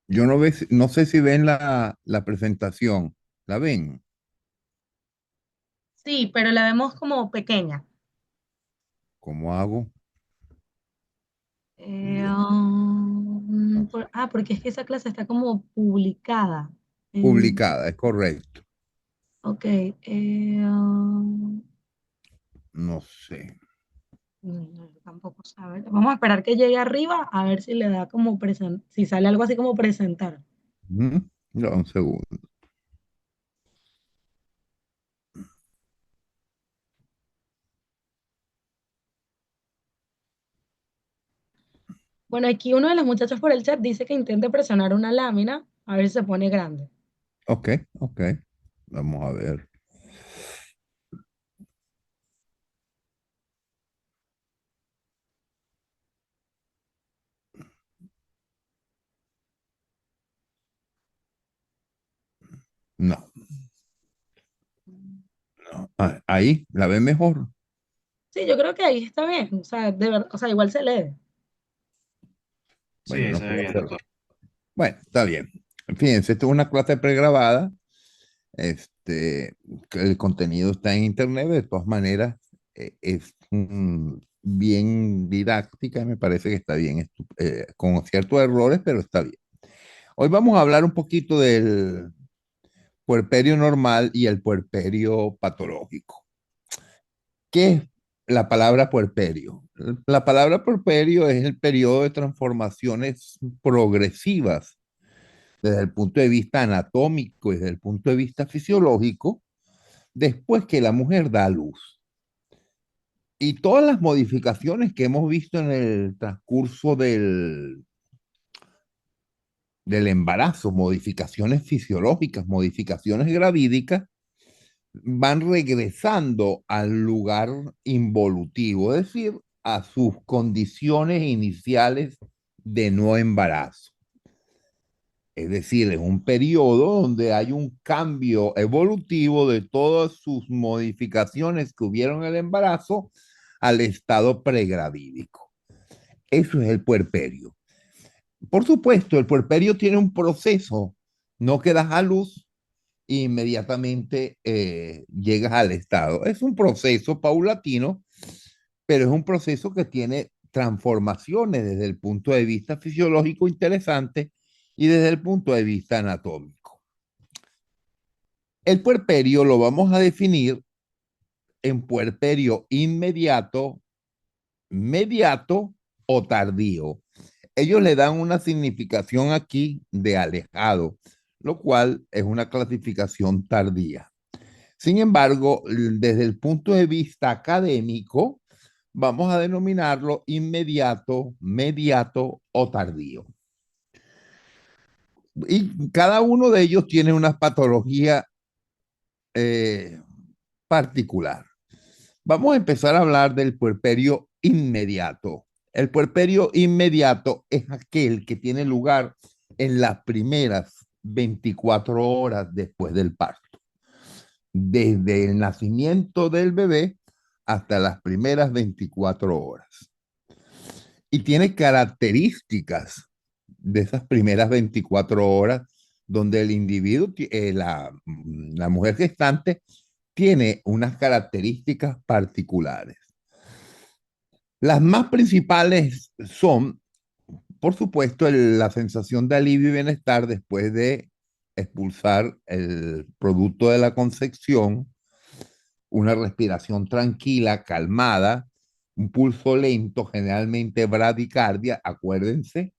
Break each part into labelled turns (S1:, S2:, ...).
S1: Yo no sé si ven la presentación. ¿La ven?
S2: Sí, pero la vemos como pequeña.
S1: ¿Cómo hago? Ya.
S2: Porque es que esa clase está como publicada. En-
S1: Publicada, es correcto.
S2: ok.
S1: No sé.
S2: No, yo tampoco sabe. Vamos a esperar que llegue arriba a ver si le da como si sale algo así como presentar.
S1: Ujú. Ya, un segundo.
S2: Bueno, aquí uno de los muchachos por el chat dice que intente presionar una lámina a ver si se pone grande.
S1: Ok, ok. Vamos a ver. No, no. Ah, ahí, ¿la ven mejor?
S2: Sí, yo creo que ahí está bien. O sea, de verdad, o sea, igual se lee.
S1: Bueno,
S3: Sí,
S1: no
S3: se ve
S1: puedo
S3: bien.
S1: hacerlo. Bueno, está bien. Fíjense, esto es una clase pregrabada. Que el contenido está en internet, de todas maneras, es bien didáctica, me parece que está bien, con ciertos errores, pero está bien. Hoy vamos a hablar un poquito del puerperio normal y el puerperio patológico. ¿Qué es la palabra puerperio? La palabra puerperio es el periodo de transformaciones progresivas desde el punto de vista anatómico y desde el punto de vista fisiológico después que la mujer da a luz. Y todas las modificaciones que hemos visto en el transcurso del embarazo, modificaciones fisiológicas, modificaciones gravídicas, van regresando al lugar involutivo, es decir, a sus condiciones iniciales de no embarazo. Es decir, es un periodo donde hay un cambio evolutivo de todas sus modificaciones que hubieron en el embarazo al estado pregravídico. Eso es el puerperio. Por supuesto, el puerperio tiene un proceso, no que das a luz e inmediatamente llegas al estado. Es un proceso paulatino, pero es un proceso que tiene transformaciones desde el punto de vista fisiológico interesante y desde el punto de vista anatómico. El puerperio lo vamos a definir en puerperio inmediato, mediato o tardío. Ellos le dan una significación aquí de alejado, lo cual es una clasificación tardía. Sin embargo, desde el punto de vista académico, vamos a denominarlo inmediato, mediato o tardío. Y cada uno de ellos tiene una patología eh, particular. Vamos a empezar a hablar del puerperio inmediato. El puerperio inmediato es aquel que tiene lugar en las primeras 24 horas después del parto, desde el nacimiento del bebé hasta las primeras 24 horas. Y tiene características de esas primeras 24 horas donde el individuo, la mujer gestante, tiene unas características particulares. Las más principales son, por supuesto, la sensación de alivio y bienestar después de expulsar el producto de la concepción, una respiración tranquila, calmada, un pulso lento, generalmente bradicardia. Acuérdense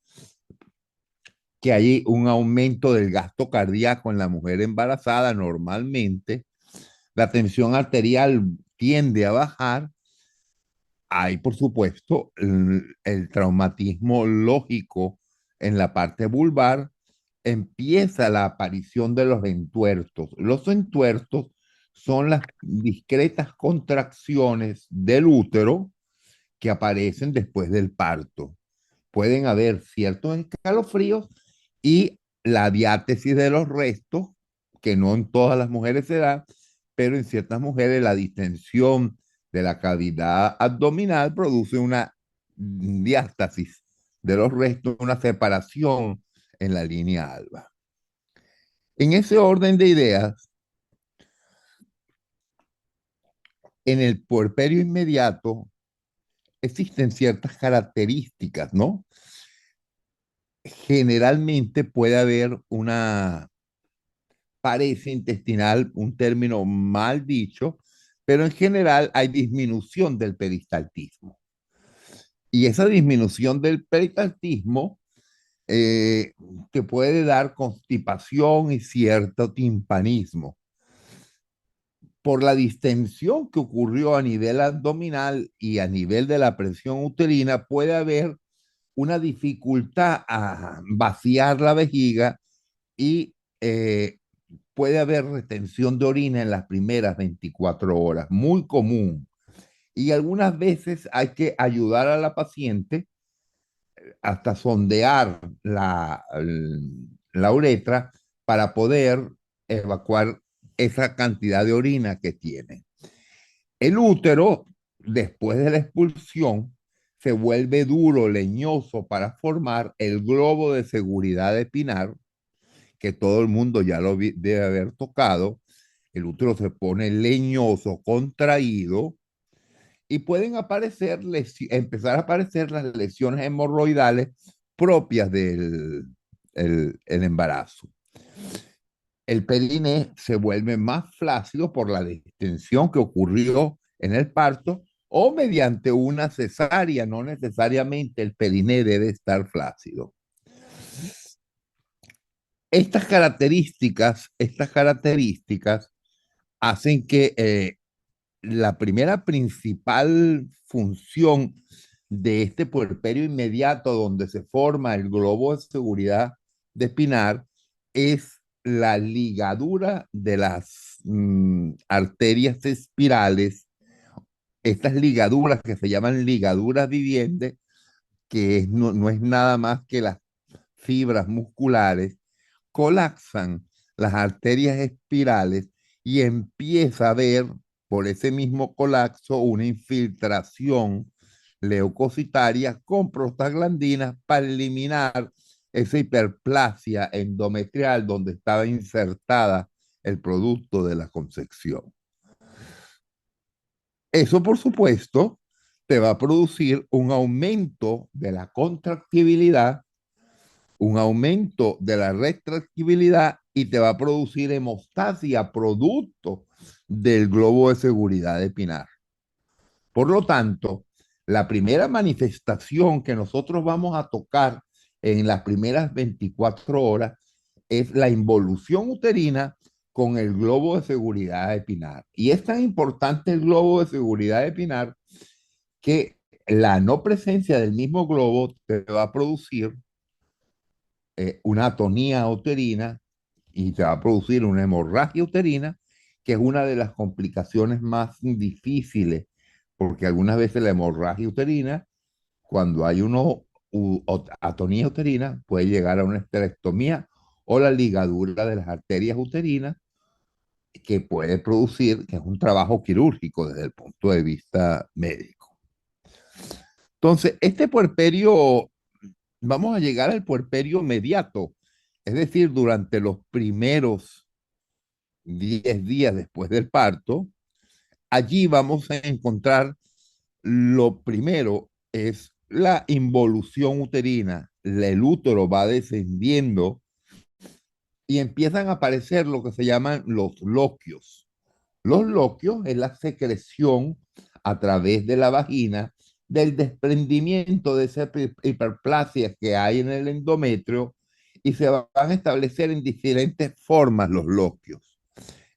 S1: que hay un aumento del gasto cardíaco en la mujer embarazada normalmente. La tensión arterial tiende a bajar. Hay, por supuesto, el traumatismo lógico en la parte vulvar. Empieza la aparición de los entuertos. Los entuertos son las discretas contracciones del útero que aparecen después del parto. Pueden haber ciertos escalofríos y la diátesis de los restos, que no en todas las mujeres se da, pero en ciertas mujeres la distensión de la cavidad abdominal produce una diástasis de los restos, una separación en la línea alba. En ese orden de ideas, en el puerperio inmediato existen ciertas características, ¿no? Generalmente puede haber una pareja intestinal, un término mal dicho, pero en general hay disminución del peristaltismo. Y esa disminución del peristaltismo eh, te puede dar constipación y cierto timpanismo. Por la distensión que ocurrió a nivel abdominal y a nivel de la presión uterina, puede haber una dificultad a vaciar la vejiga y puede haber retención de orina en las primeras 24 horas, muy común. Y algunas veces hay que ayudar a la paciente hasta sondear la uretra para poder evacuar esa cantidad de orina que tiene. El útero, después de la expulsión, se vuelve duro, leñoso para formar el globo de seguridad de Pinar, que todo el mundo ya debe haber tocado. El útero se pone leñoso, contraído, y pueden empezar a aparecer las lesiones hemorroidales propias del embarazo. El periné se vuelve más flácido por la distensión que ocurrió en el parto o mediante una cesárea, no necesariamente el periné debe estar flácido. Estas características hacen que la primera principal función de este puerperio inmediato donde se forma el globo de seguridad de Pinar es la ligadura de las arterias espirales, estas ligaduras que se llaman ligaduras vivientes, que no es nada más que las fibras musculares, colapsan las arterias espirales y empieza a haber por ese mismo colapso una infiltración leucocitaria con prostaglandinas para eliminar esa hiperplasia endometrial donde estaba insertada el producto de la concepción. Eso, por supuesto, te va a producir un aumento de la contractibilidad, un aumento de la retractibilidad y te va a producir hemostasia producto del globo de seguridad de Pinar. Por lo tanto, la primera manifestación que nosotros vamos a tocar en las primeras 24 horas es la involución uterina con el globo de seguridad de Pinar. Y es tan importante el globo de seguridad de Pinar que la no presencia del mismo globo te va a producir una atonía uterina y te va a producir una hemorragia uterina, que es una de las complicaciones más difíciles, porque algunas veces la hemorragia uterina, cuando hay atonía uterina, puede llegar a una esterectomía o la ligadura de las arterias uterinas, que puede producir, que es un trabajo quirúrgico desde el punto de vista médico. Entonces, este puerperio, vamos a llegar al puerperio mediato, es decir, durante los primeros 10 días después del parto. Allí vamos a encontrar lo primero es la involución uterina. El útero va descendiendo y empiezan a aparecer lo que se llaman los loquios. Los loquios es la secreción a través de la vagina del desprendimiento de esa hiperplasia que hay en el endometrio y se van a establecer en diferentes formas los loquios.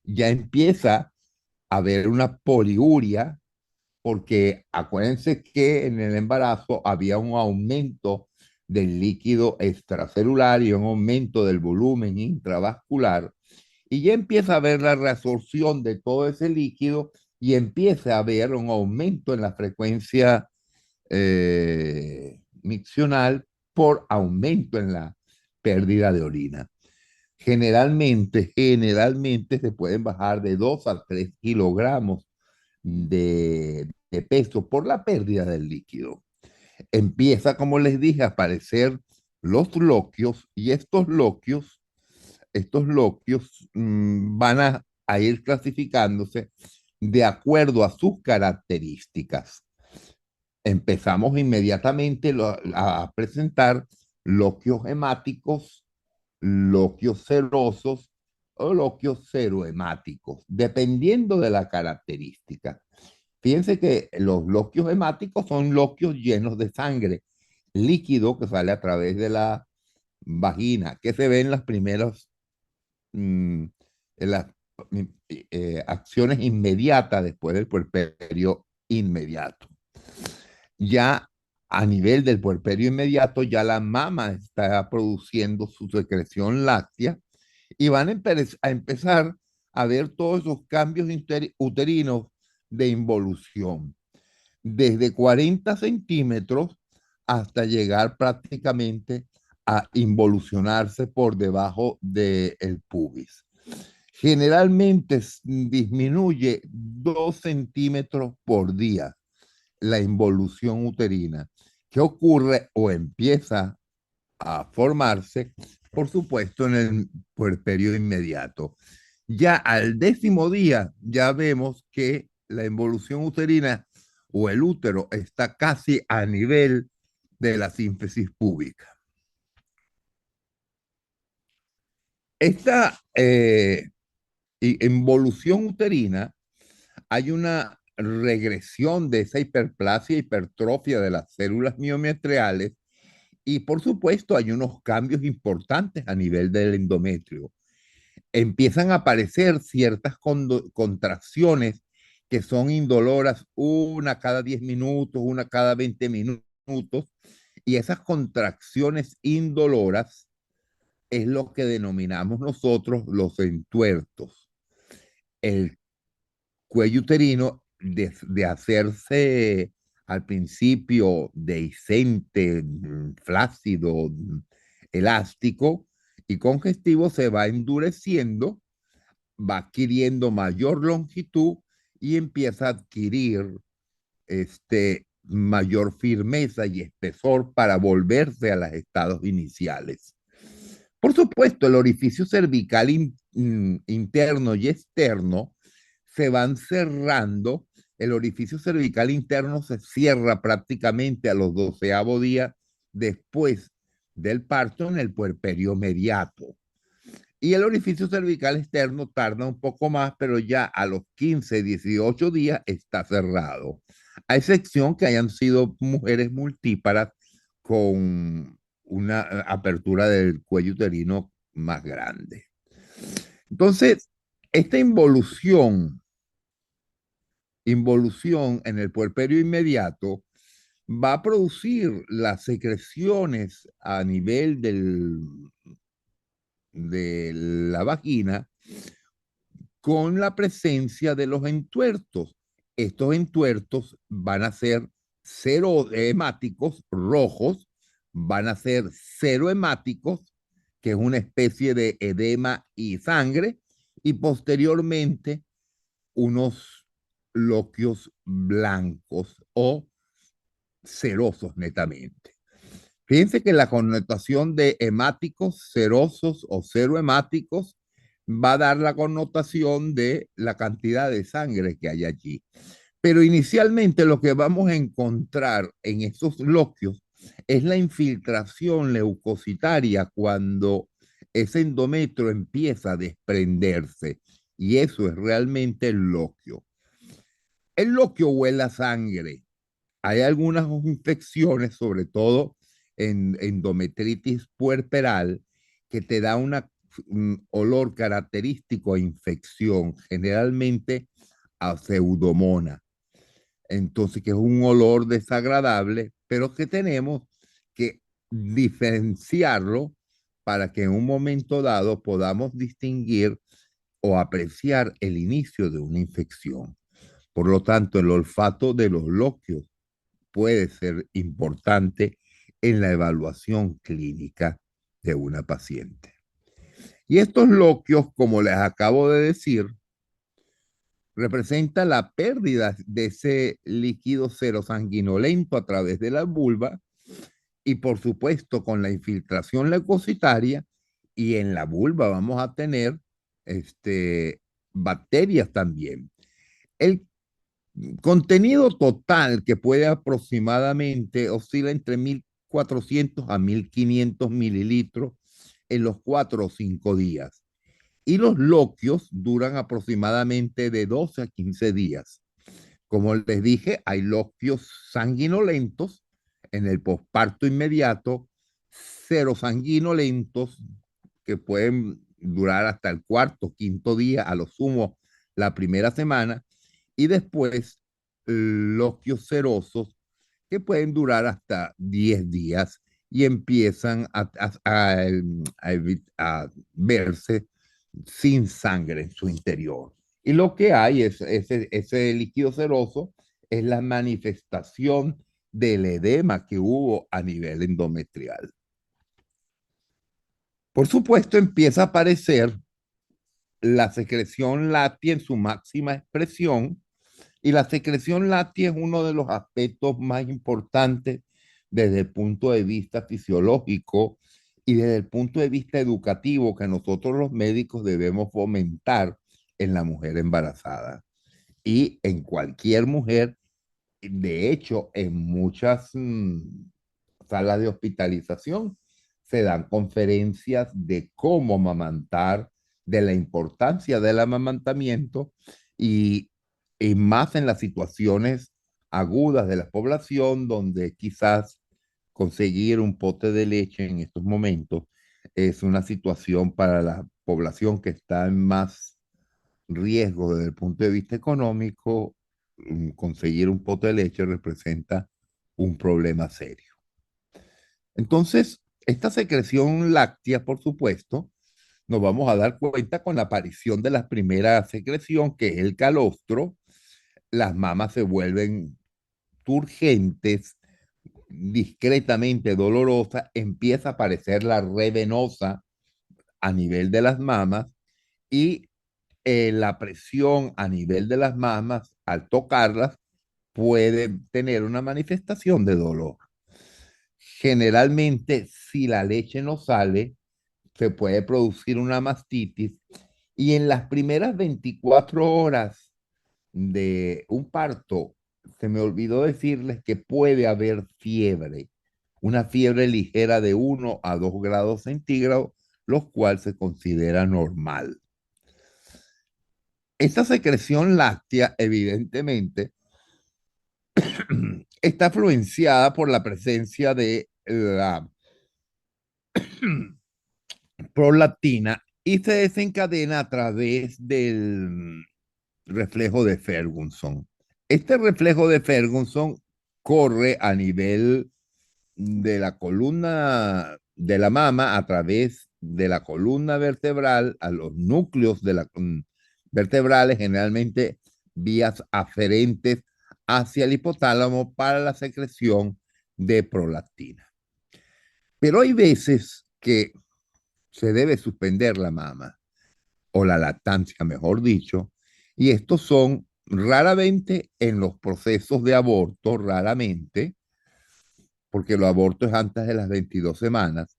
S1: Ya empieza a haber una poliuria porque acuérdense que en el embarazo había un aumento del líquido extracelular y un aumento del volumen intravascular, y ya empieza a haber la reabsorción de todo ese líquido y empieza a haber un aumento en la frecuencia miccional por aumento en la pérdida de orina. Generalmente se pueden bajar de 2 a 3 kilogramos de peso por la pérdida del líquido. Empieza, como les dije, a aparecer los loquios y estos loquios van a ir clasificándose de acuerdo a sus características. Empezamos inmediatamente a presentar loquios hemáticos, loquios serosos o loquios serohemáticos, dependiendo de la característica. Fíjense que los loquios hemáticos son loquios llenos de sangre, líquido que sale a través de la vagina, que se ve en las primeras mm, en las acciones inmediatas después del puerperio inmediato. Ya a nivel del puerperio inmediato, ya la mama está produciendo su secreción láctea y van a empezar a ver todos esos cambios uterinos de involución, desde 40 centímetros hasta llegar prácticamente a involucionarse por debajo del pubis. Generalmente disminuye 2 centímetros por día la involución uterina, que ocurre o empieza a formarse, por supuesto, en el puerperio inmediato. Ya al 10.º día, ya vemos que la involución uterina o el útero está casi a nivel de la síntesis púbica. Esta involución uterina, hay una regresión de esa hiperplasia, hipertrofia de las células miometriales y por supuesto hay unos cambios importantes a nivel del endometrio. Empiezan a aparecer ciertas contracciones que son indoloras, una cada 10 minutos, una cada 20 minutos, y esas contracciones indoloras es lo que denominamos nosotros los entuertos. El cuello uterino de hacerse al principio dehiscente, flácido, elástico y congestivo, se va endureciendo, va adquiriendo mayor longitud y empieza a adquirir mayor firmeza y espesor para volverse a los estados iniciales. Por supuesto, el orificio cervical interno y externo se van cerrando. El orificio cervical interno se cierra prácticamente a los 12.º día después del parto en el puerperio mediato. Y el orificio cervical externo tarda un poco más, pero ya a los 15, 18 días está cerrado. A excepción que hayan sido mujeres multíparas con una apertura del cuello uterino más grande. Entonces, esta involución en el puerperio inmediato va a producir las secreciones a nivel de la vagina con la presencia de los entuertos. Estos entuertos van a ser hemáticos rojos, van a ser hemáticos, que es una especie de edema y sangre, y posteriormente unos loquios blancos o cerosos netamente. Fíjense que la connotación de hemáticos, cerosos o hemáticos va a dar la connotación de la cantidad de sangre que hay allí. Pero inicialmente lo que vamos a encontrar en estos loquios es la infiltración leucocitaria cuando ese endometrio empieza a desprenderse. Y eso es realmente el loquio. El loquio huele a sangre. Hay algunas infecciones, sobre todo en endometritis puerperal, que te da un olor característico a infección, generalmente a pseudomona. Entonces, que es un olor desagradable, pero que tenemos que diferenciarlo para que en un momento dado podamos distinguir o apreciar el inicio de una infección. Por lo tanto, el olfato de los loquios puede ser importante en la evaluación clínica de una paciente. Y estos loquios, como les acabo de decir, representa la pérdida de ese líquido serosanguinolento a través de la vulva y por supuesto con la infiltración leucocitaria y en la vulva vamos a tener este, bacterias también. El contenido total que puede aproximadamente oscila entre 1.400 a 1.500 mililitros en los 4 o 5 días. Y los loquios duran aproximadamente de 12 a 15 días. Como les dije, hay loquios sanguinolentos en el posparto inmediato, serosanguinolentos que pueden durar hasta el cuarto, o quinto día, a lo sumo la primera semana, y después loquios serosos que pueden durar hasta 10 días y empiezan a verse sin sangre en su interior. Y lo que hay es ese líquido seroso, es la manifestación del edema que hubo a nivel endometrial. Por supuesto, empieza a aparecer la secreción láctea en su máxima expresión, y la secreción láctea es uno de los aspectos más importantes desde el punto de vista fisiológico y desde el punto de vista educativo que nosotros los médicos debemos fomentar en la mujer embarazada y en cualquier mujer. De hecho, en muchas salas de hospitalización se dan conferencias de cómo amamantar, de la importancia del amamantamiento y, y más en las situaciones agudas de la población donde quizás conseguir un pote de leche en estos momentos es una situación para la población que está en más riesgo desde el punto de vista económico. Conseguir un pote de leche representa un problema serio. Entonces, esta secreción láctea, por supuesto, nos vamos a dar cuenta con la aparición de la primera secreción, que es el calostro. Las mamas se vuelven turgentes, discretamente dolorosas, empieza a aparecer la red venosa a nivel de las mamas y la presión a nivel de las mamas al tocarlas puede tener una manifestación de dolor. Generalmente, si la leche no sale, se puede producir una mastitis y en las primeras 24 horas de un parto, se me olvidó decirles que puede haber fiebre, una fiebre ligera de 1 a 2 grados centígrados, lo cual se considera normal. Esta secreción láctea, evidentemente, está influenciada por la presencia de la prolactina y se desencadena a través del reflejo de Ferguson. Este reflejo de Ferguson corre a nivel de la columna de la mama a través de la columna vertebral a los núcleos de la vertebrales, generalmente vías aferentes hacia el hipotálamo para la secreción de prolactina. Pero hay veces que se debe suspender la mama o la lactancia, mejor dicho, y estos son raramente en los procesos de aborto, raramente, porque el aborto es antes de las 22 semanas,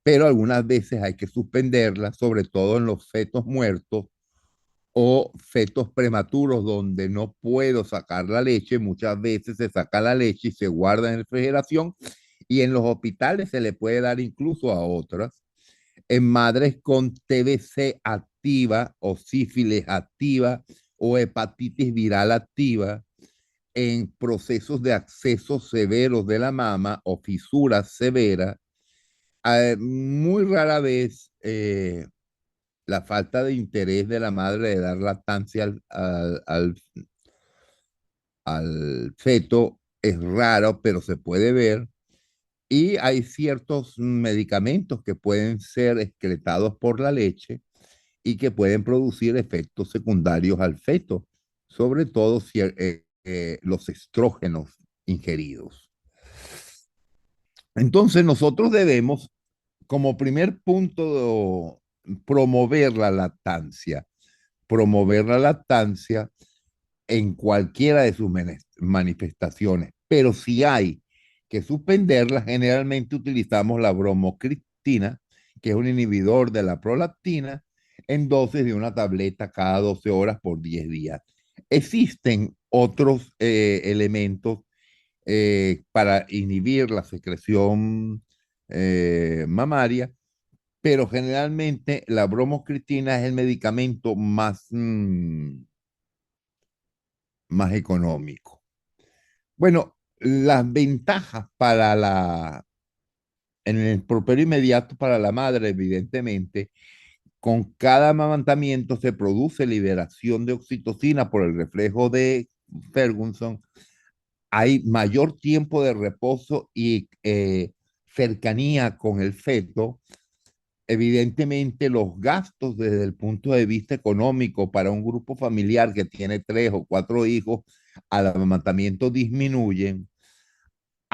S1: pero algunas veces hay que suspenderla, sobre todo en los fetos muertos o fetos prematuros donde no puedo sacar la leche. Muchas veces se saca la leche y se guarda en refrigeración, y en los hospitales se le puede dar incluso a otras. En madres con TBC activa o sífilis activa o hepatitis viral activa, en procesos de accesos severos de la mama o fisuras severas. Muy rara vez la falta de interés de la madre de dar lactancia al feto es raro, pero se puede ver. Y hay ciertos medicamentos que pueden ser excretados por la leche y que pueden producir efectos secundarios al feto, sobre todo si, los estrógenos ingeridos. Entonces nosotros debemos, como primer punto, promover la lactancia en cualquiera de sus manifestaciones. Pero si hay que suspenderla. Generalmente utilizamos la bromocriptina, que es un inhibidor de la prolactina, en dosis de una tableta cada 12 horas por 10 días. Existen otros elementos para inhibir la secreción mamaria, pero generalmente la bromocriptina es el medicamento más económico. Bueno, las ventajas en el puerperio inmediato para la madre, evidentemente, con cada amamantamiento se produce liberación de oxitocina por el reflejo de Ferguson. Hay mayor tiempo de reposo y cercanía con el feto. Evidentemente, los gastos desde el punto de vista económico para un grupo familiar que tiene 3 o 4 hijos al amamantamiento disminuyen.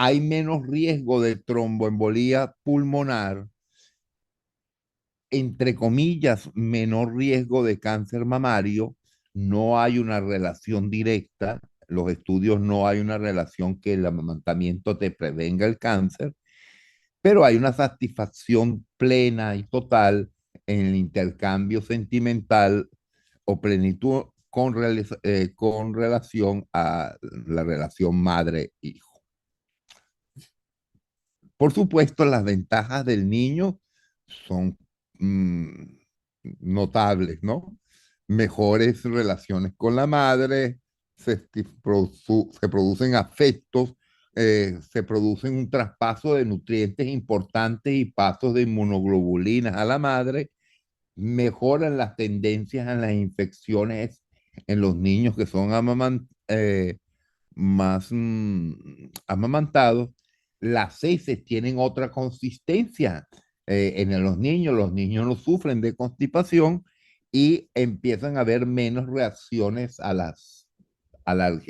S1: Hay menos riesgo de tromboembolía pulmonar, entre comillas, menor riesgo de cáncer mamario. No hay una relación directa. Los estudios no hay una relación que el amamantamiento te prevenga el cáncer, pero hay una satisfacción plena y total en el intercambio sentimental o plenitud con relación a la relación madre-hijo. Por supuesto, las ventajas del niño son mm, notables, ¿no? Mejores relaciones con la madre, se producen afectos, se producen un traspaso de nutrientes importantes y pasos de inmunoglobulinas a la madre, mejoran las tendencias en las infecciones en los niños que son más amamantados. Las heces tienen otra consistencia en los niños no sufren de constipación y empiezan a haber menos reacciones al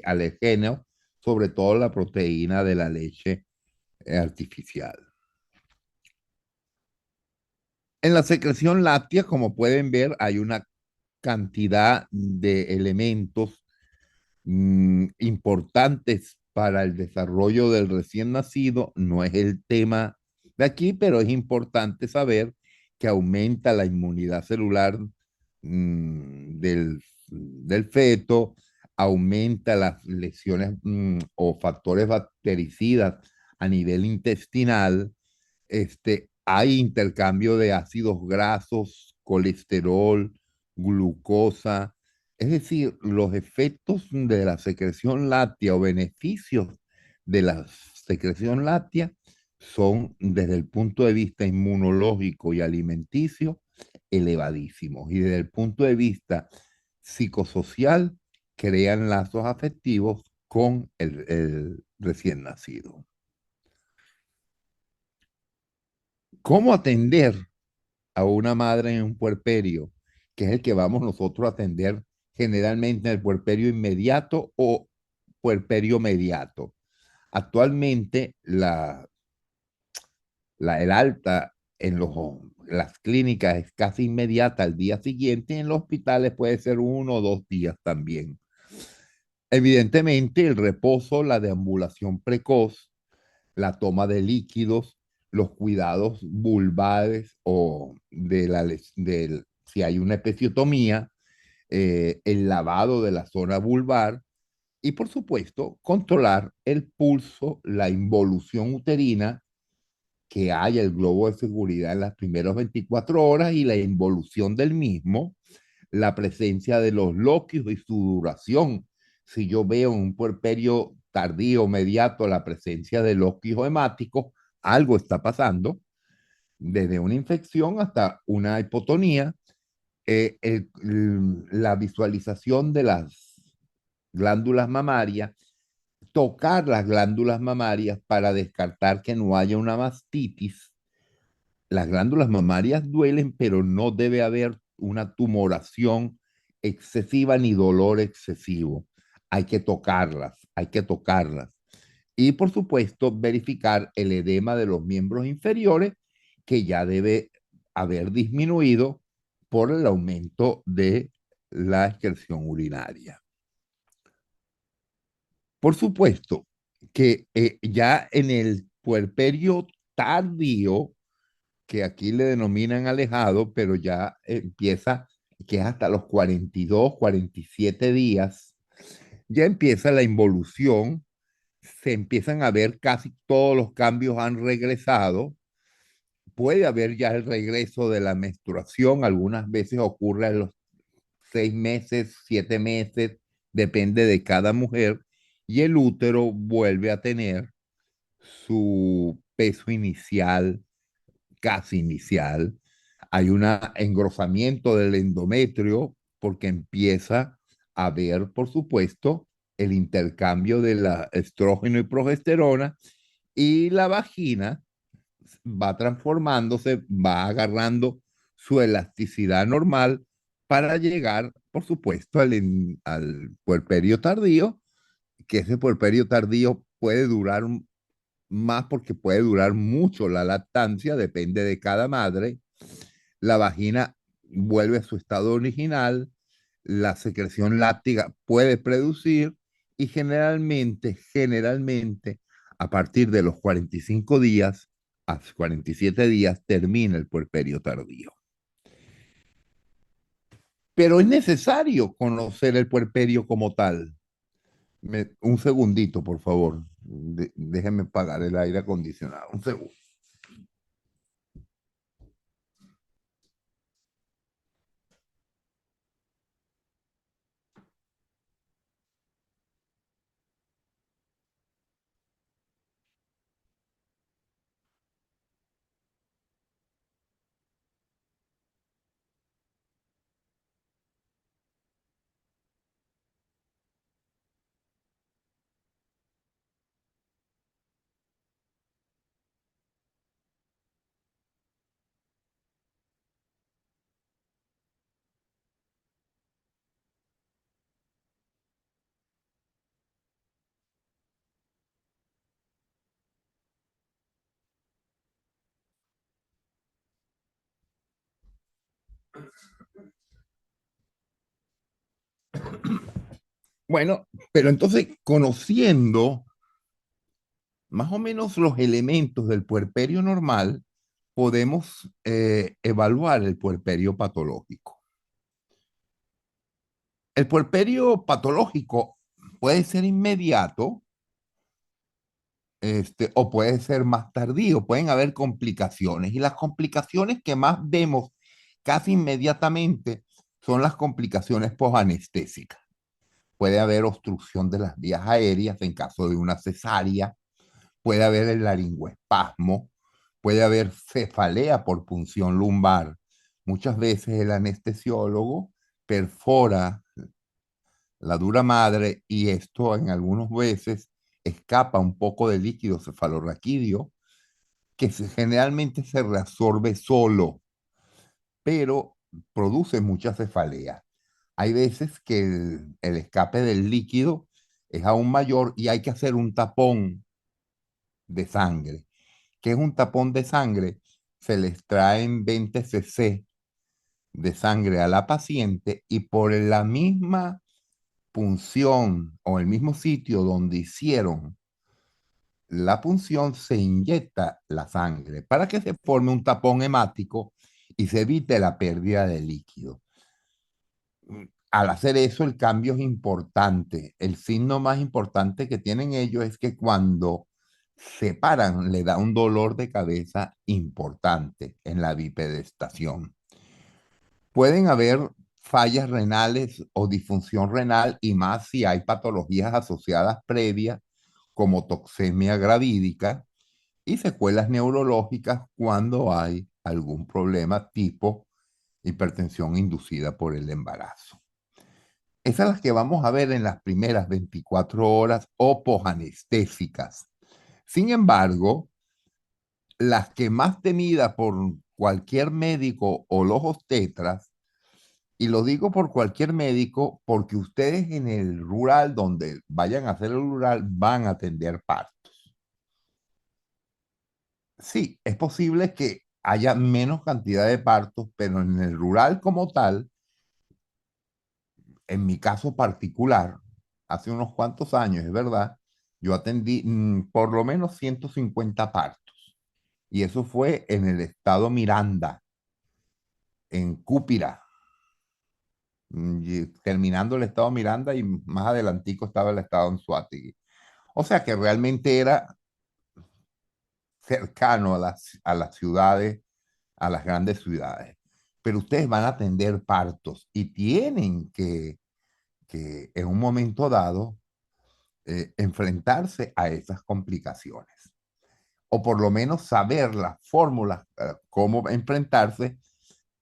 S1: alergeno, sobre todo la proteína de la leche artificial. En la secreción láctea, como pueden ver, hay una cantidad de elementos importantes para el desarrollo del recién nacido. No es el tema de aquí, pero es importante saber que aumenta la inmunidad celular del feto, aumenta las lesiones o factores bactericidas a nivel intestinal. Hay intercambio de ácidos grasos, colesterol, glucosa, es decir, los efectos de la secreción láctea o beneficios de la secreción láctea son, desde el punto de vista inmunológico y alimenticio, elevadísimos. Y desde el punto de vista psicosocial, crean lazos afectivos con el recién nacido. ¿Cómo atender a una madre en un puerperio, que es el que vamos nosotros a atender generalmente en el puerperio inmediato o puerperio mediato? Actualmente, el alta en las clínicas es casi inmediata al día siguiente, en los hospitales puede ser 1 o 2 días también. Evidentemente, el reposo, la deambulación precoz, la toma de líquidos, los cuidados vulvares o si hay una episiotomía, el lavado de la zona vulvar y, por supuesto, controlar el pulso, la involución uterina, que haya el globo de seguridad en las primeras 24 horas y la involución del mismo, la presencia de los loquios y su duración. Si yo veo en un puerperio tardío, mediato, la presencia de loquios hemáticos, algo está pasando, desde una infección hasta una hipotonía. La visualización de las glándulas mamarias, tocar las glándulas mamarias para descartar que no haya una mastitis. Las glándulas mamarias duelen, pero no debe haber una tumoración excesiva ni dolor excesivo. Hay que tocarlas, hay que tocarlas. Y por supuesto, verificar el edema de los miembros inferiores, que ya debe haber disminuido por el aumento de la excreción urinaria. Por supuesto, que ya en el puerperio tardío, que aquí le denominan alejado, pero ya empieza, que es hasta los 42, 47 días, ya empieza la involución, se empiezan a ver casi todos los cambios han regresado, puede haber ya el regreso de la menstruación, algunas veces ocurre a los 6 meses, 7 meses, depende de cada mujer, y el útero vuelve a tener su peso inicial, casi inicial. Hay un engrosamiento del endometrio porque empieza a haber, por supuesto, el intercambio de la estrógeno y progesterona y la vagina va transformándose, va agarrando su elasticidad normal para llegar, por supuesto, al puerperio tardío, que ese puerperio tardío puede durar más porque puede durar mucho la lactancia, depende de cada madre. La vagina vuelve a su estado original, la secreción láctea puede producir y generalmente, a partir de los 45 días a 47 días termina el puerperio tardío. Pero es necesario conocer el puerperio como tal. Un segundito, por favor. Déjenme pagar el aire acondicionado. Un segundo. Bueno, pero entonces, conociendo más o menos los elementos del puerperio normal, podemos evaluar el puerperio patológico. El puerperio patológico puede ser inmediato, o puede ser más tardío, pueden haber complicaciones. Y las complicaciones que más vemos casi inmediatamente son las complicaciones posanestésicas. Puede haber obstrucción de las vías aéreas en caso de una cesárea, puede haber el laringoespasmo, puede haber cefalea por punción lumbar. Muchas veces el anestesiólogo perfora la dura madre y esto en algunas veces escapa un poco de líquido cefalorraquídeo que generalmente se reabsorbe solo, pero produce mucha cefalea. Hay veces que el escape del líquido es aún mayor y hay que hacer un tapón de sangre. ¿Qué es un tapón de sangre? Se le extraen 20 cc de sangre a la paciente y por la misma punción o el mismo sitio donde hicieron la punción se inyecta la sangre para que se forme un tapón hemático y se evite la pérdida de líquido. Al hacer eso, el cambio es importante. El signo más importante que tienen ellos es que cuando se paran, le da un dolor de cabeza importante en la bipedestación. Pueden haber fallas renales o disfunción renal y más si hay patologías asociadas previas como toxemia gravídica y secuelas neurológicas cuando hay algún problema tipo hipertensión inducida por el embarazo. Esas son las que vamos a ver en las primeras 24 horas o posanestésicas. Sin embargo, las que más temidas por cualquier médico o los obstetras, y lo digo por cualquier médico porque ustedes en el rural, donde vayan a hacer el rural, van a atender partos. Sí, es posible que haya menos cantidad de partos, pero en el rural como tal, en mi caso particular, hace unos cuantos años, es verdad, Yo atendí por lo menos 150 partos y eso fue en el estado Miranda, en Cúpira, y terminando el estado Miranda y más adelantico estaba el estado Anzoátegui. O sea que realmente era cercano a las ciudades, a las grandes ciudades. Pero ustedes van a atender partos y tienen que en un momento dado enfrentarse a esas complicaciones. O por lo menos saber las fórmulas, cómo enfrentarse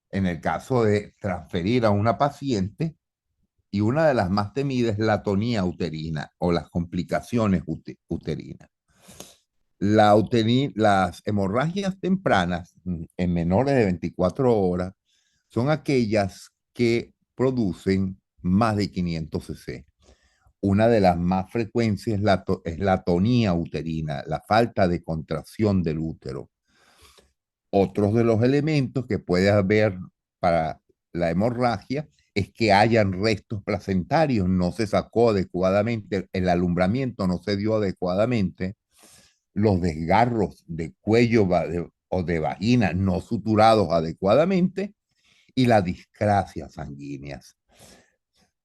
S1: en el caso de transferir a una paciente. Y una de las más temidas es la atonía uterina o las complicaciones uterinas. Las hemorragias tempranas en menores de 24 horas son aquellas que producen más de 500 cc. Una de las más frecuentes es la atonía uterina, la falta de contracción del útero. Otros de los elementos que puede haber para la hemorragia es que hayan restos placentarios, no se sacó adecuadamente, el alumbramiento no se dio adecuadamente, los desgarros de cuello o de vagina no suturados adecuadamente y las discrasias sanguíneas.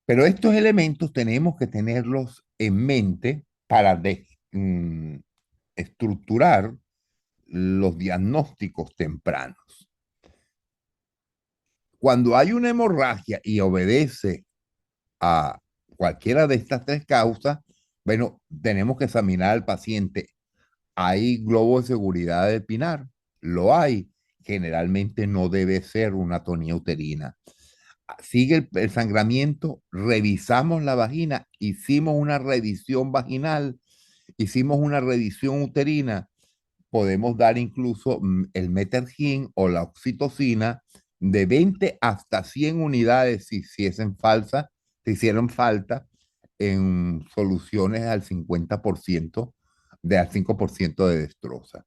S1: Pero estos elementos tenemos que tenerlos en mente para estructurar los diagnósticos tempranos. Cuando hay una hemorragia y obedece a cualquiera de estas tres causas, bueno, tenemos que examinar al paciente. ¿Hay globo de seguridad del pinar? Lo hay. Generalmente no debe ser una atonía uterina. Sigue el sangramiento, revisamos la vagina, hicimos una revisión vaginal, hicimos una revisión uterina, podemos dar incluso el Metergin o la oxitocina de 20 hasta 100 unidades si hiciesen falsa, si hicieron falta en soluciones al 50% al 5% de destroza.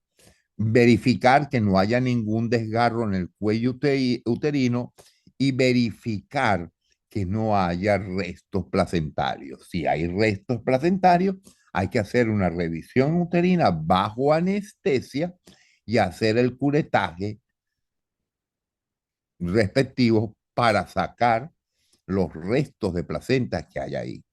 S1: Verificar que no haya ningún desgarro en el cuello uterino y verificar que no haya restos placentarios. Si hay restos placentarios, hay que hacer una revisión uterina bajo anestesia y hacer el curetaje respectivo para sacar los restos de placenta que hay ahí.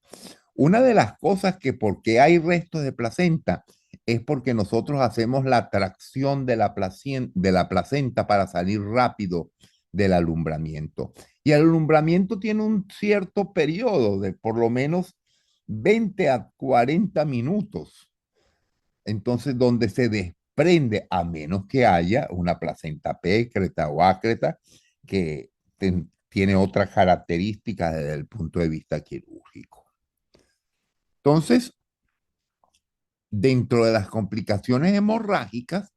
S1: Una de las cosas que por qué hay restos de placenta es porque nosotros hacemos la tracción de la placenta para salir rápido del alumbramiento. Y el alumbramiento tiene un cierto periodo de por lo menos 20 a 40 minutos. Entonces, donde se desprende, a menos que haya una placenta pécreta o ácreta, que tiene otras características desde el punto de vista quirúrgico. Entonces, dentro de las complicaciones hemorrágicas,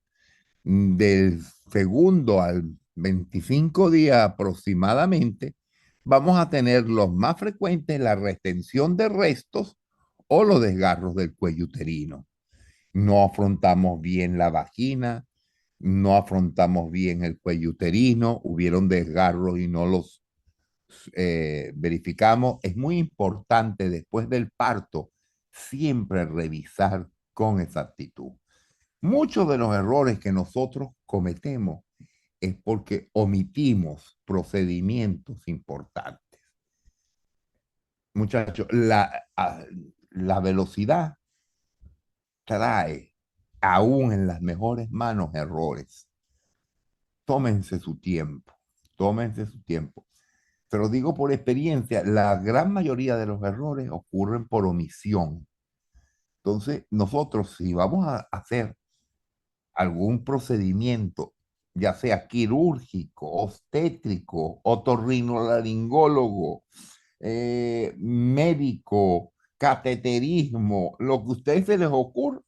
S1: del segundo al 25 días aproximadamente, vamos a tener los más frecuentes, la retención de restos o los desgarros del cuello uterino. No afrontamos bien la vagina, no afrontamos bien el cuello uterino, hubieron desgarros y no los verificamos. Es muy importante después del parto siempre revisar con exactitud. Muchos de los errores que nosotros cometemos es porque omitimos procedimientos importantes. Muchachos, la velocidad trae, aún en las mejores manos, errores. Tómense su tiempo, tómense su tiempo. Pero digo por experiencia, la gran mayoría de los errores ocurren por omisión. Entonces, nosotros si vamos a hacer algún procedimiento, ya sea quirúrgico, obstétrico, otorrinolaringólogo, médico, cateterismo, lo que a ustedes se les ocurra,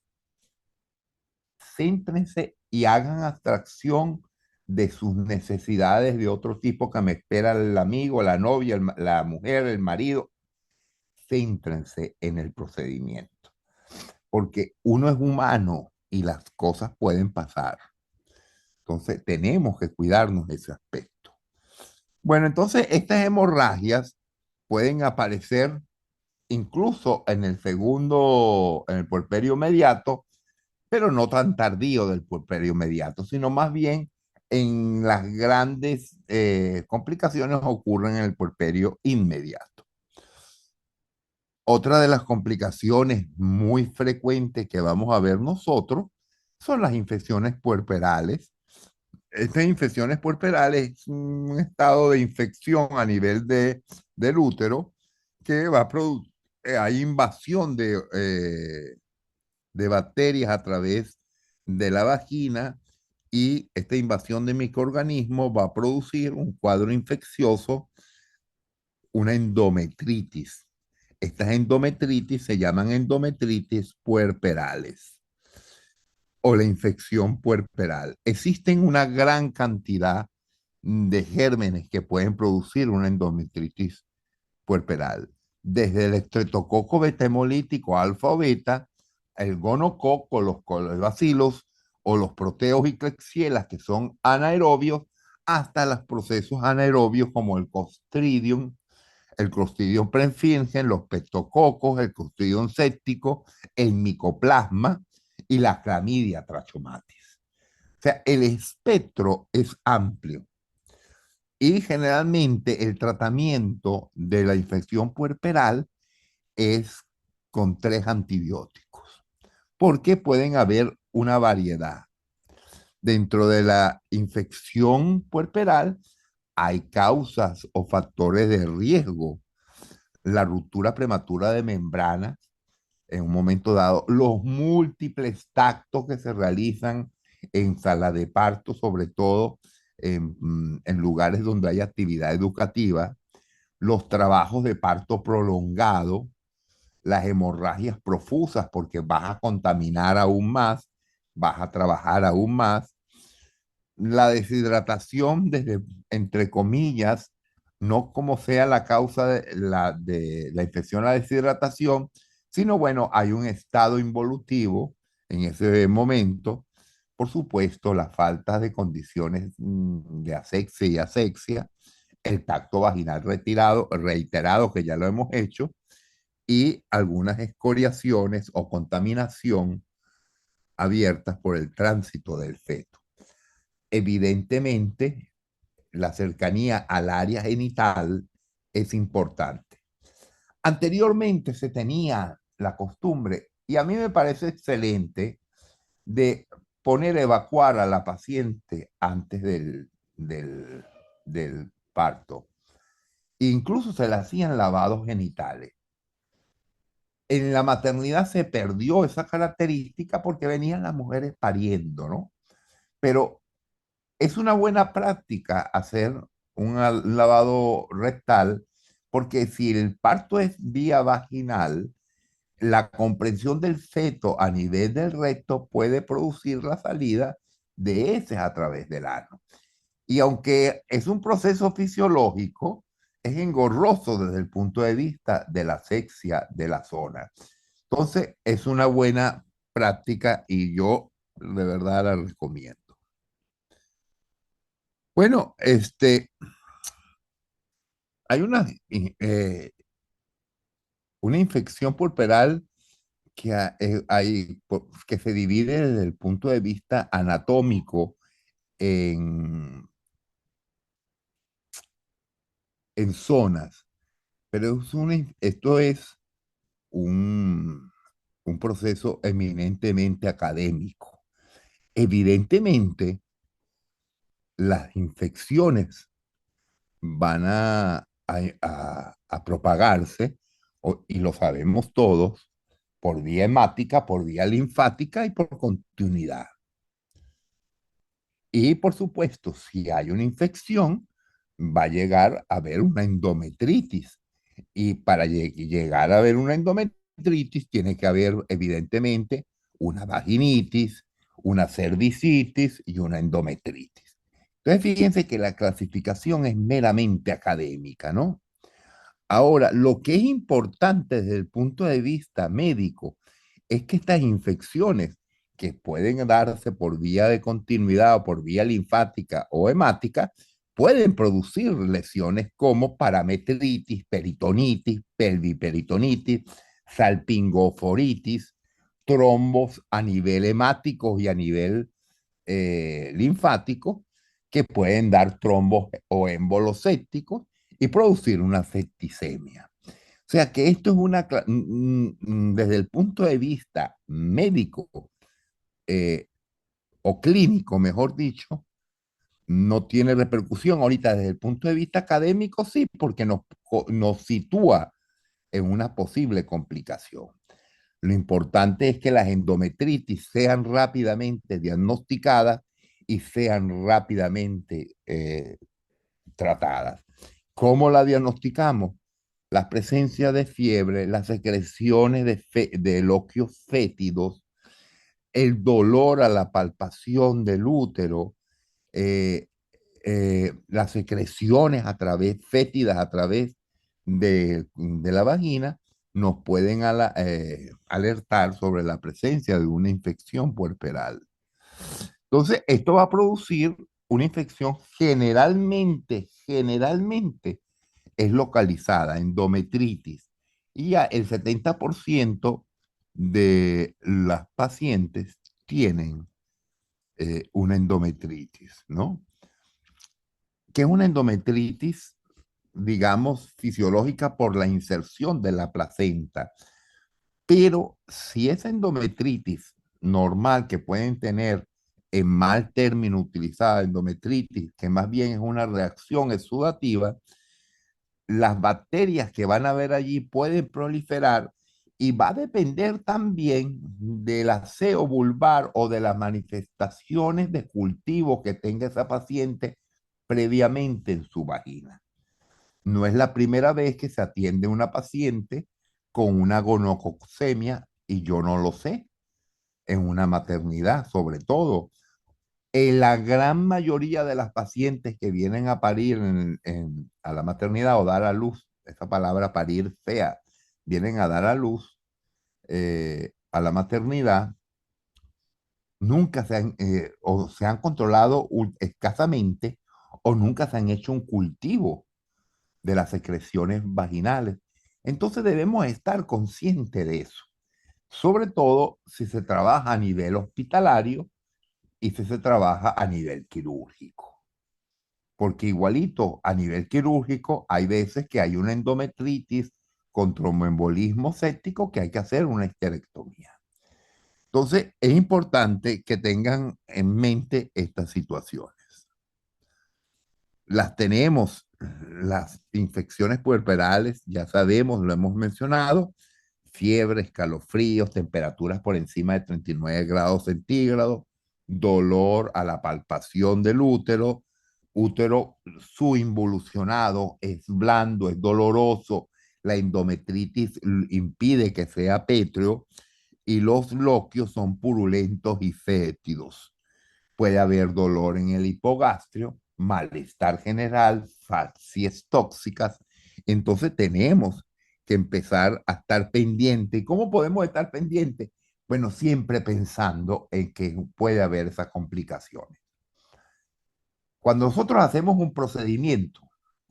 S1: céntrense y hagan abstracción de sus necesidades de otro tipo que me espera el amigo, la novia, la mujer, el marido. Céntrense en el procedimiento, porque uno es humano y las cosas pueden pasar. Entonces, tenemos que cuidarnos de ese aspecto. Bueno, entonces estas hemorragias pueden aparecer incluso en el segundo, en el puerperio mediato, pero no tan tardío del puerperio mediato, sino más bien en las grandes complicaciones ocurren en el puerperio inmediato. Otra de las complicaciones muy frecuentes que vamos a ver nosotros son las infecciones puerperales. Estas infecciones puerperales es un estado de infección a nivel del útero que va a producir, hay invasión de bacterias a través de la vagina y esta invasión de microorganismos va a producir un cuadro infeccioso, una endometritis. Estas endometritis se llaman endometritis puerperales o la infección puerperal. Existen una gran cantidad de gérmenes que pueden producir una endometritis puerperal, desde el estreptococo beta hemolítico alfa o beta, el gonococo, los colobacillus o los proteos y klebsiella que son anaerobios, hasta los procesos anaerobios como el Clostridium perfringens, los pectococos, el Clostridium séptico, el micoplasma y la clamidia trachomatis. O sea, el espectro es amplio. Y generalmente el tratamiento de la infección puerperal es con 3 antibióticos, porque pueden haber una variedad. Dentro de la infección puerperal hay causas o factores de riesgo. La ruptura prematura de membranas en un momento dado, los múltiples tactos que se realizan en sala de parto, sobre todo en lugares donde hay actividad educativa, los trabajos de parto prolongado, las hemorragias profusas, porque vas a contaminar aún más, vas a trabajar aún más, la deshidratación, desde, entre comillas, no como sea la causa de la infección, la deshidratación, sino bueno, hay un estado involutivo en ese momento. Por supuesto, la falta de condiciones de asexia y asexia, el tacto vaginal reiterado, que ya lo hemos hecho, y algunas escoriaciones o contaminación abiertas por el tránsito del feto. Evidentemente, la cercanía al área genital es importante. Anteriormente se tenía la costumbre, y a mí me parece excelente, de poner a evacuar a la paciente antes del parto. Incluso se le hacían lavados genitales. En la maternidad se perdió esa característica porque venían las mujeres pariendo, ¿no? Pero es una buena práctica hacer un lavado rectal porque si el parto es vía vaginal, la comprensión del feto a nivel del recto puede producir la salida de heces a través del ano. Y aunque es un proceso fisiológico, es engorroso desde el punto de vista de la asexia de la zona. Entonces, es una buena práctica y yo de verdad la recomiendo. Bueno, hay una infección pulperal que se divide desde el punto de vista anatómico en, en zonas, pero esto es un, un proceso eminentemente académico. Evidentemente, las infecciones van a propagarse, y lo sabemos todos, por vía hemática, por vía linfática y por continuidad. Y por supuesto, si hay una infección, va a llegar a haber una endometritis. Y para llegar a haber una endometritis, tiene que haber evidentemente una vaginitis, una cervicitis y una endometritis. Entonces, fíjense que la clasificación es meramente académica, ¿no? Ahora, lo que es importante desde el punto de vista médico es que estas infecciones que pueden darse por vía de continuidad o por vía linfática o hemática pueden producir lesiones como parametritis, peritonitis, pelviperitonitis, salpingoforitis, trombos a nivel hemático y a nivel linfático, que pueden dar trombos o émbolos sépticos y producir una septicemia. O sea que esto es desde el punto de vista médico eh, o clínico, mejor dicho, no tiene repercusión ahorita desde el punto de vista académico, sí, porque nos sitúa en una posible complicación. Lo importante es que las endometritis sean rápidamente diagnosticadas y sean rápidamente tratadas. ¿Cómo la diagnosticamos? La presencia de fiebre, las secreciones de loquios fétidos, el dolor a la palpación del útero, eh, las secreciones fétidas a través de la vagina nos pueden alertar sobre la presencia de una infección puerperal. Entonces, esto va a producir una infección generalmente es localizada, endometritis, y ya el 70% de las pacientes tienen una endometritis, ¿no? Que es una endometritis, digamos, fisiológica por la inserción de la placenta. Pero si esa endometritis normal que pueden tener, en mal término utilizada, endometritis, que más bien es una reacción exudativa, las bacterias que van a haber allí pueden proliferar y va a depender también del aseo vulvar o de las manifestaciones de cultivo que tenga esa paciente previamente en su vagina. No es la primera vez que se atiende una paciente con una gonococcemia y yo no lo sé, en una maternidad sobre todo. En la gran mayoría de las pacientes que vienen a parir a la maternidad o dar a luz, esa palabra parir fea, vienen a dar a luz a la maternidad, nunca o se han controlado escasamente o nunca se han hecho un cultivo de las secreciones vaginales. Entonces debemos estar conscientes de eso, sobre todo si se trabaja a nivel hospitalario y si se trabaja a nivel quirúrgico. Porque igualito a nivel quirúrgico hay veces que hay una endometritis con tromboembolismo séptico que hay que hacer una histerectomía. Entonces es importante que tengan en mente estas situaciones. Las tenemos, las infecciones puerperales, ya sabemos, lo hemos mencionado, fiebre, escalofríos, temperaturas por encima de 39 grados centígrados, dolor a la palpación del útero subinvolucionado, es blando, es doloroso, la endometritis impide que sea pétreo y los loquios son purulentos y fétidos. Puede haber dolor en el hipogastrio, malestar general, facies tóxicas. Entonces tenemos que empezar a estar pendiente. ¿Y cómo podemos estar pendientes? Bueno, siempre pensando en que puede haber esas complicaciones. Cuando nosotros hacemos un procedimiento,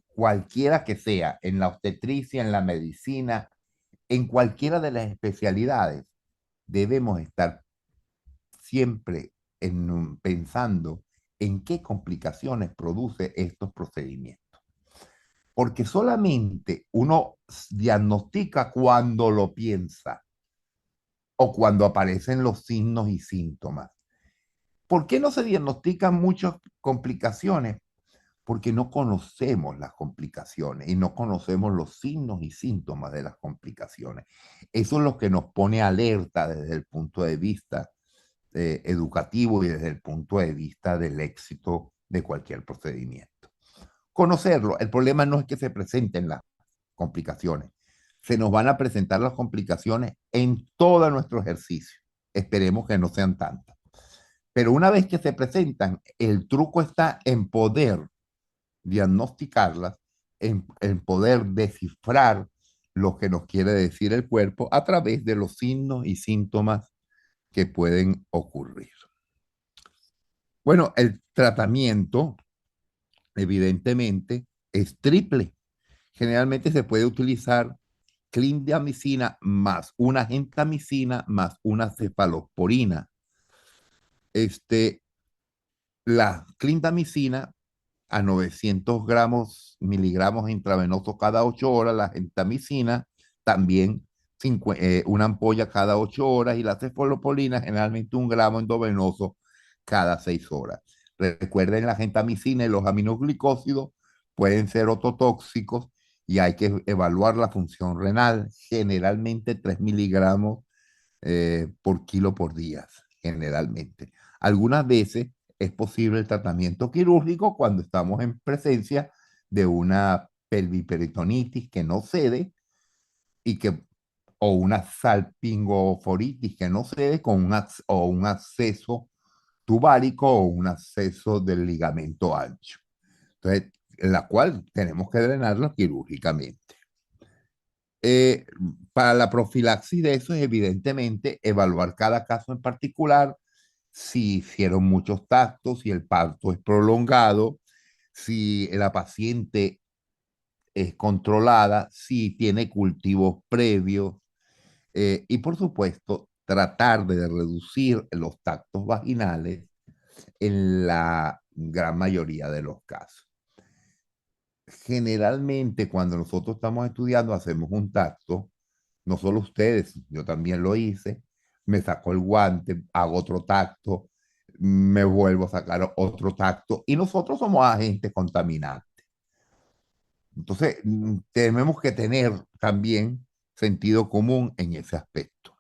S1: cualquiera que sea, en la obstetricia, en la medicina, en cualquiera de las especialidades, debemos estar siempre pensando en qué complicaciones produce estos procedimientos. Porque solamente uno diagnostica cuando lo piensa o cuando aparecen los signos y síntomas. ¿Por qué no se diagnostican muchas complicaciones? Porque no conocemos las complicaciones y no conocemos los signos y síntomas de las complicaciones. Eso es lo que nos pone alerta desde el punto de vista educativo y desde el punto de vista del éxito de cualquier procedimiento. Conocerlo, el problema no es que se presenten las complicaciones, se nos van a presentar las complicaciones en todo nuestro ejercicio. Esperemos que no sean tantas. Pero una vez que se presentan, el truco está en poder diagnosticarlas, en poder descifrar lo que nos quiere decir el cuerpo a través de los signos y síntomas que pueden ocurrir. Bueno, el tratamiento evidentemente es triple. Generalmente se puede utilizar clindamicina más una gentamicina más una cefalosporina. Este, la clindamicina a 900 miligramos intravenosos cada 8 horas, la gentamicina también una ampolla cada 8 horas y la cefalosporina generalmente 1 gramo endovenoso cada 6 horas. Recuerden, la gentamicina y los aminoglicósidos pueden ser ototóxicos y hay que evaluar la función renal, generalmente 3 miligramos por kilo por día, generalmente. Algunas veces es posible el tratamiento quirúrgico cuando estamos en presencia de una pelviperitonitis que no cede y que, o una salpingoforitis que no cede con o un acceso tubárico o un acceso del ligamento ancho. Entonces, la cual tenemos que drenarlo quirúrgicamente. Eh, para la profilaxis de eso es evidentemente evaluar cada caso en particular, si hicieron muchos tactos, si el parto es prolongado, si la paciente es controlada, si tiene cultivos previos y por supuesto tratar de reducir los tactos vaginales en la gran mayoría de los casos. Generalmente cuando nosotros estamos estudiando hacemos un tacto, no solo ustedes, yo también lo hice, me saco el guante, hago otro tacto, me vuelvo a sacar otro tacto y nosotros somos agentes contaminantes. Entonces, tenemos que tener también sentido común en ese aspecto.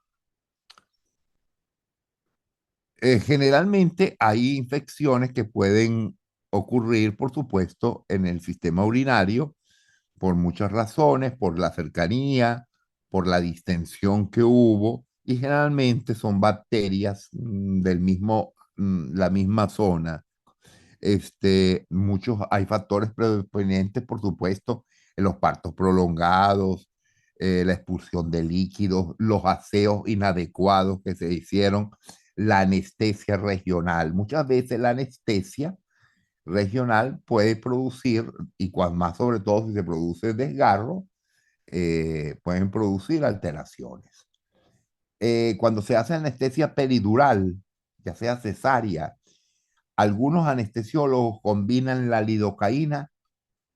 S1: Generalmente hay infecciones que pueden ocurrir, por supuesto, en el sistema urinario por muchas razones, por la cercanía, por la distensión que hubo, y generalmente son bacterias la misma zona. Hay factores predominantes, por supuesto, en los partos prolongados, la expulsión de líquidos, los aseos inadecuados que se hicieron, la anestesia regional. Muchas veces la anestesia regional puede producir, y cuando más sobre todo si se produce desgarro, pueden producir alteraciones. Cuando se hace anestesia peridural, ya sea cesárea, algunos anestesiólogos combinan la lidocaína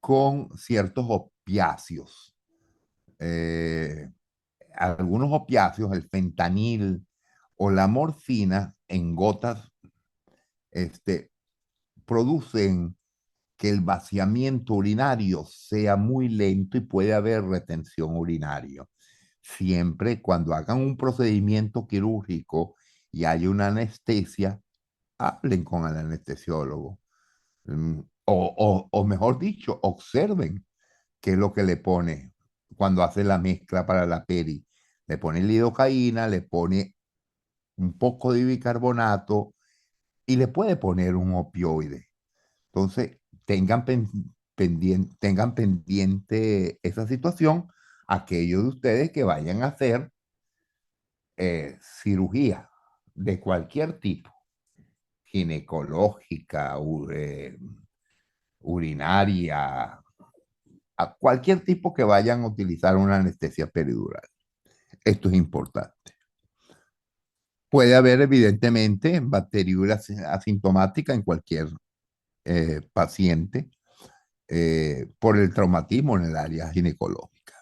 S1: con ciertos opiáceos. Eh, Algunos opiáceos, el fentanil o la morfina en gotas, este, producen que el vaciamiento urinario sea muy lento y puede haber retención urinaria. Siempre cuando hagan un procedimiento quirúrgico y haya una anestesia, hablen con el anestesiólogo. O mejor dicho, observen qué es lo que le pone cuando hace la mezcla para la peri. Le pone lidocaína, le pone un poco de bicarbonato y le puede poner un opioide. Entonces, tengan pendiente esa situación aquellos de ustedes que vayan a hacer cirugía de cualquier tipo, ginecológica, urinaria, a cualquier tipo que vayan a utilizar una anestesia peridural. Esto es importante. Puede haber evidentemente bacteriuria asintomática en cualquier paciente por el traumatismo en el área ginecológica.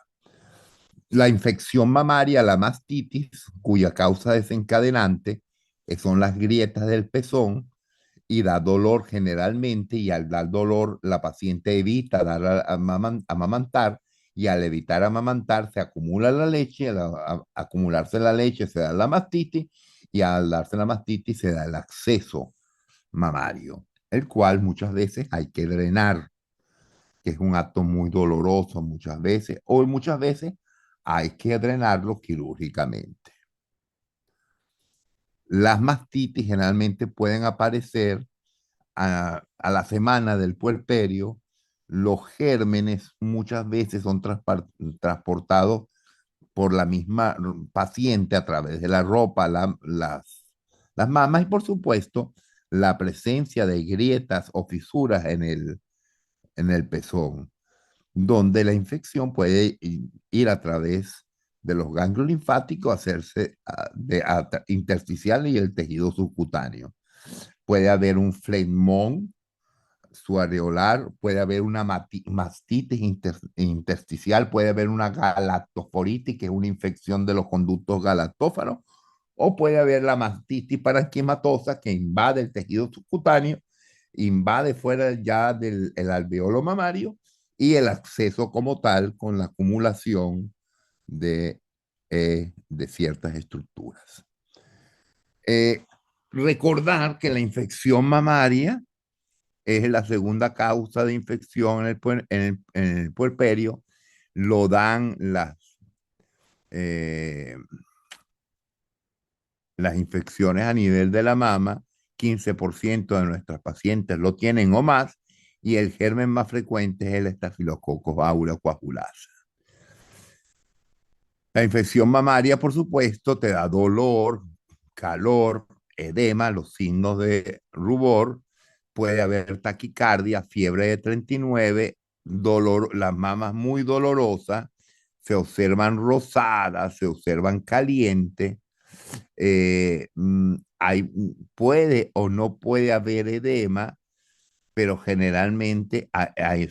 S1: La infección mamaria, la mastitis, cuya causa desencadenante son las grietas del pezón y da dolor generalmente, y al dar dolor la paciente evita dar amamantar, y al evitar amamantar se acumula la leche, al acumularse la leche se da la mastitis, y al darse la mastitis se da el acceso mamario, el cual muchas veces hay que drenar, que es un acto muy doloroso muchas veces, o muchas veces hay que drenarlo quirúrgicamente. Las mastitis generalmente pueden aparecer a la semana del puerperio. Los gérmenes muchas veces son transportados por la misma paciente a través de la ropa, las mamas y por supuesto la presencia de grietas o fisuras en el pezón, donde la infección puede ir a través de los ganglios linfáticos, hacerse intersticial y el tejido subcutáneo. Puede haber un flegmón subareolar, puede haber una mastitis intersticial, puede haber una galactoforitis, que es una infección de los conductos galactófanos, o puede haber la mastitis parenquimatosa que invade el tejido subcutáneo, invade fuera ya del el alveolo mamario y el acceso como tal con la acumulación de ciertas estructuras. Eh, Recordar que la infección mamaria es la segunda causa de infección en el puerperio. Lo dan eh, las infecciones a nivel de la mama. 15% de nuestras pacientes lo tienen o más, y el germen más frecuente es el Staphylococcus aureus coagulasa. La infección mamaria, por supuesto, te da dolor, calor, edema, los signos de rubor. Puede haber taquicardia, fiebre de 39, dolor, las mamas muy dolorosas, se observan rosadas, se observan calientes. Puede o no puede haber edema, pero generalmente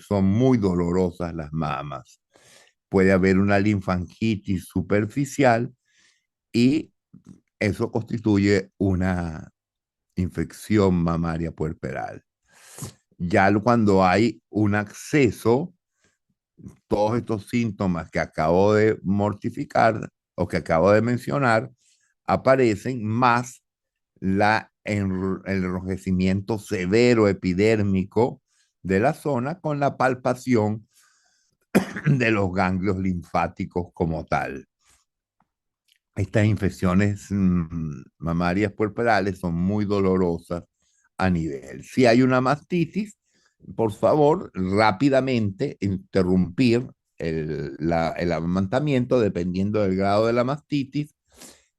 S1: son muy dolorosas las mamas. Puede haber una linfangitis superficial y eso constituye una infección mamaria puerperal. Ya cuando hay un acceso, todos estos síntomas que acabo de mortificar o que acabo de mencionar aparecen, más el enrojecimiento severo epidérmico de la zona con la palpación de los ganglios linfáticos como tal. Estas infecciones mamarias puerperales son muy dolorosas a nivel. Si hay una mastitis, por favor, rápidamente interrumpir el amamantamiento dependiendo del grado de la mastitis,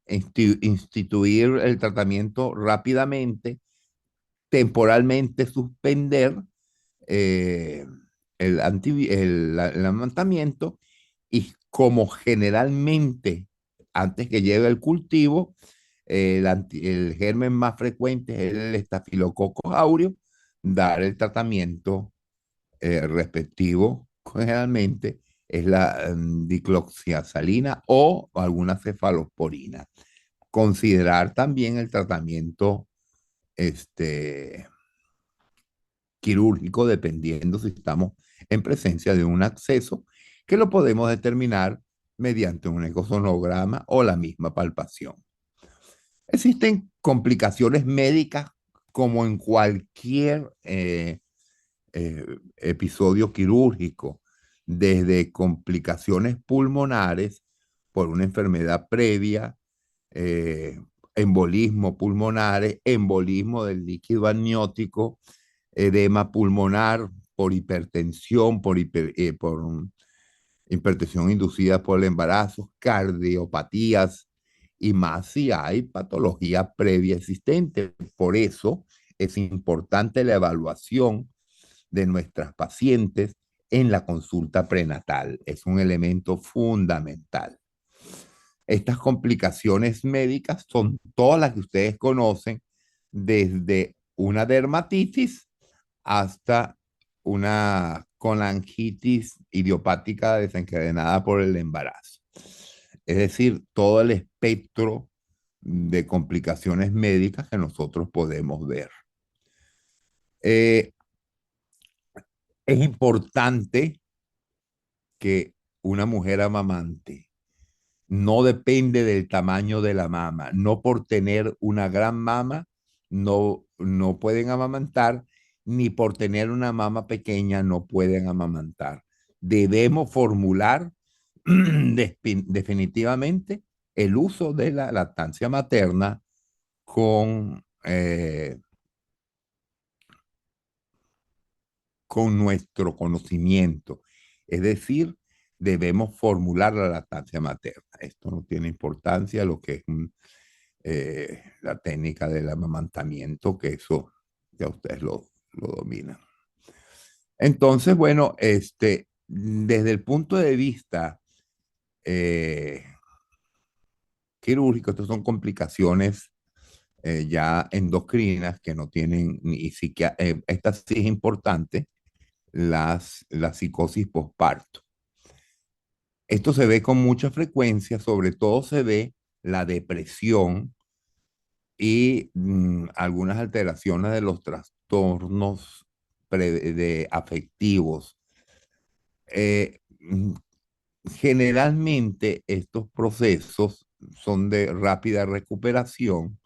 S1: instituir el tratamiento rápidamente, temporalmente suspender eh, el amamantamiento, y como generalmente antes que llegue el cultivo, el germen más frecuente es el Staphylococcus aureus, dar el tratamiento respectivo, generalmente es la dicloxiazalina o alguna cefalosporina. Considerar también el tratamiento este, quirúrgico, dependiendo si estamos en presencia de un acceso, que lo podemos determinar mediante un ecosonograma o la misma palpación. Existen complicaciones médicas como en cualquier episodio quirúrgico, desde complicaciones pulmonares por una enfermedad previa, eh, embolismo pulmonares, embolismo del líquido amniótico, edema pulmonar por hipertensión, por hipertensión inducida por el embarazo, cardiopatías y más si hay patología previa existente. Por eso es importante la evaluación de nuestras pacientes en la consulta prenatal. Es un elemento fundamental. Estas complicaciones médicas son todas las que ustedes conocen, desde una dermatitis hasta una colangitis idiopática desencadenada por el embarazo. Es decir, todo el espectro de complicaciones médicas que nosotros podemos ver. Eh, es importante que una mujer amamante no depende del tamaño de la mama. No por tener una gran mama no pueden amamantar, ni por tener una mama pequeña no pueden amamantar. Debemos formular definitivamente el uso de la lactancia materna con nuestro conocimiento. Es decir, debemos formular la lactancia materna. Esto no tiene importancia lo que es la técnica del amamantamiento, que eso ya ustedes lo dominan. Entonces, bueno, desde el punto de vista eh, quirúrgico, estas son complicaciones ya endocrinas que no tienen ni siquiera, esta sí es importante, la psicosis postparto. Esto se ve con mucha frecuencia, sobre todo se ve la depresión y algunas alteraciones de los trastornos afectivos. Eh, mm, Generalmente estos procesos son de rápida recuperación.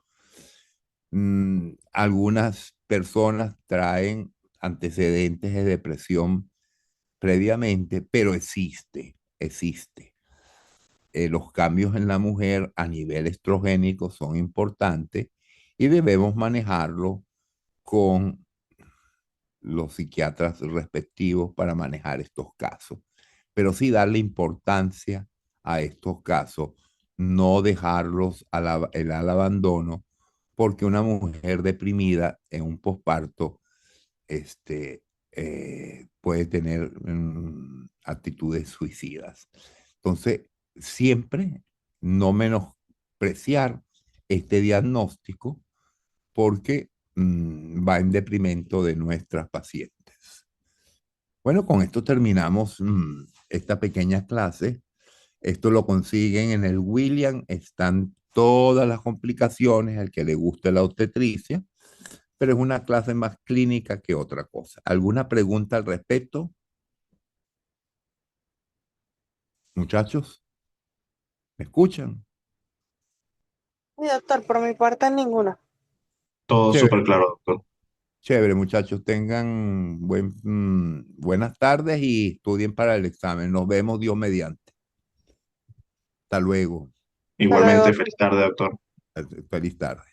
S1: Algunas personas traen antecedentes de depresión previamente, pero existe. Los cambios en la mujer a nivel estrogénico son importantes y debemos manejarlo con los psiquiatras respectivos para manejar estos casos. Pero sí darle importancia a estos casos, no dejarlos al abandono, porque una mujer deprimida en un posparto este, puede tener actitudes suicidas. Entonces, siempre no menospreciar este diagnóstico porque va en detrimento de nuestras pacientes. Bueno, con esto terminamos esta pequeña clase. Esto lo consiguen en el William, están todas las complicaciones al que le guste la obstetricia, pero es una clase más clínica que otra cosa. ¿Alguna pregunta al respecto, muchachos? ¿Me escuchan?
S3: Sí, doctor, por mi parte ninguna.
S4: Todo
S1: Chévere,
S4: súper claro, doctor.
S1: chévere, muchachos. Tengan buenas tardes y estudien para el examen. Nos vemos Dios mediante. Hasta luego.
S3: Hasta luego,
S4: Igualmente,
S3: doctor.
S4: feliz tarde, doctor.
S1: Feliz tarde.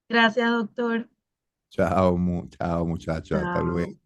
S2: Gracias, doctor.
S1: Chao, chao, muchachos. Hasta luego.
S2: Chao.